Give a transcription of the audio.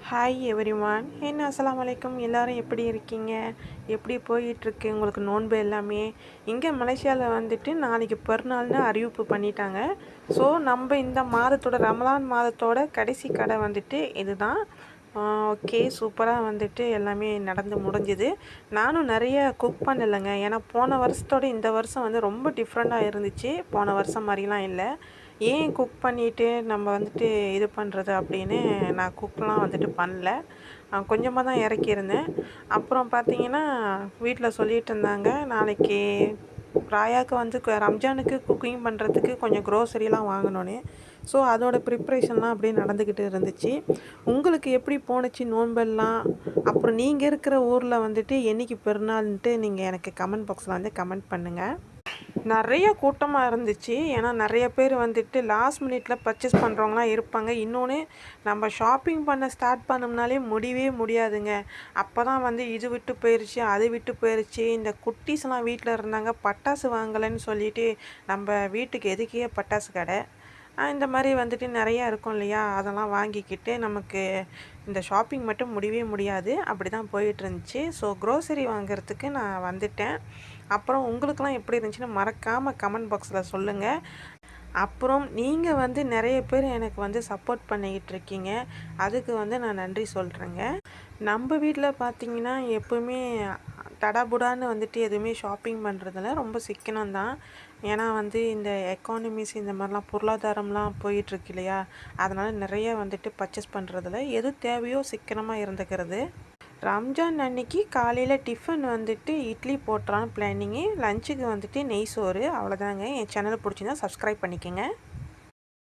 Hi everyone. அஸ்ஸலாமு அலைக்கும். எல்லோரும் எப்படி இருக்கீங்க? எப்படி போயிட்டுருக்கு உங்களுக்கு நோன்பு எல்லாமே? இங்கே மலேசியாவில் வந்துட்டு நாளைக்கு பெருநாள்னு அறிவிப்பு பண்ணிட்டாங்க. ஸோ நம்ம இந்த மாதத்தோட ரமலான் மாதத்தோட கடைசி கடை வந்துட்டு இதுதான். ஓகே, சூப்பராக வந்துட்டு எல்லாமே நடந்து முடிஞ்சுது. நானும் நிறைய குக் பண்ணலைங்க. ஏன்னா போன வருஷத்தோட இந்த வருஷம் வந்து ரொம்ப டிஃப்ரெண்ட்டாக இருந்துச்சு. போன வருஷம் மாதிரிலாம் இல்லை. ஏன் குக் பண்ணிவிட்டு நம்ம வந்துட்டு இது பண்ணுறது அப்படின்னு நான் குக்லாம் வந்துட்டு பண்ணல. கொஞ்சமாக தான் இறக்கியிருந்தேன். அப்புறம் பார்த்தீங்கன்னா வீட்டில் சொல்லிகிட்டு இருந்தாங்க, நாளைக்கு ராயாவுக்கு வந்து ரம்ஜானுக்கு குக்கிங் பண்ணுறதுக்கு கொஞ்சம் க்ரோசரிலாம் வாங்கணுன்னு. ஸோ அதோடய ப்ரிப்ரேஷன்லாம் அப்படியே நடந்துக்கிட்டு இருந்துச்சு. உங்களுக்கு எப்படி போணுச்சு நோன்பெல்லாம்? அப்புறம் நீங்கள் இருக்கிற ஊரில் வந்துட்டு என்றைக்கு பெருநாள்ன்ட்டு நீங்கள் எனக்கு கமெண்ட் பாக்ஸில் வந்து கமெண்ட் பண்ணுங்கள். நிறைய கூட்டமாக இருந்துச்சு. ஏன்னா நிறைய பேர் வந்துட்டு லாஸ்ட் மினிட்டில் பர்ச்சேஸ் பண்ணுறவங்களாம் இருப்பாங்க. இன்னொன்று, நம்ம ஷாப்பிங் பண்ண ஸ்டார்ட் பண்ணோம்னாலே முடியவே முடியாதுங்க. அப்போ தான் வந்து இது விட்டு போயிடுச்சு, அது விட்டு போயிடுச்சு. இந்த குட்டீஸ்லாம் வீட்டில் இருந்தாங்க, பட்டாசு வாங்கலைன்னு சொல்லிட்டு நம்ம வீட்டுக்கு எதுக்கே பட்டாசு கடை இந்த மாதிரி வந்துட்டு நிறையா இருக்கும் இல்லையா, அதெல்லாம் வாங்கிக்கிட்டு நமக்கு இந்த ஷாப்பிங் மட்டும் முடியவே முடியாது. அப்படி தான் போயிட்டுருந்துச்சு. ஸோ க்ரோசரி வாங்குறதுக்கு நான் வந்துட்டேன். அப்புறம் உங்களுக்கெல்லாம் எப்படி இருந்துச்சுன்னு மறக்காமல் கமெண்ட் பாக்ஸில் சொல்லுங்கள். அப்புறம் நீங்கள் வந்து நிறைய பேர் எனக்கு வந்து சப்போர்ட் பண்ணிக்கிட்டு இருக்கீங்க. அதுக்கு வந்து நான் நன்றி சொல்கிறேங்க. நம்ம வீட்டில் பார்த்திங்கன்னா எப்போவுமே தடாபுடான்னு வந்துட்டு எதுவுமே ஷாப்பிங் பண்ணுறதில்ல. ரொம்ப சிக்கனம் தான். ஏன்னா வந்து இந்த எக்கானமிஸ் இந்த மாதிரிலாம் பொருளாதாரம்லாம் போயிட்டுருக்கு இல்லையா, அதனால் நிறைய வந்துட்டு பர்ச்சேஸ் பண்ணுறதில்ல. எது தேவையோ சிக்கனமாக இருந்துக்கிறது. ரம்ஜான் அன்னைக்கு காலையில் டிஃபன் வந்துட்டு இட்லி போட்டுறான்னு பிளானிங்கு. லஞ்சுக்கு வந்துட்டு நெய் சோறு. அவ்வளோதாங்க. என் சேனலை பிடிச்சிருந்தா சப்ஸ்கிரைப் பண்ணிக்கோங்க.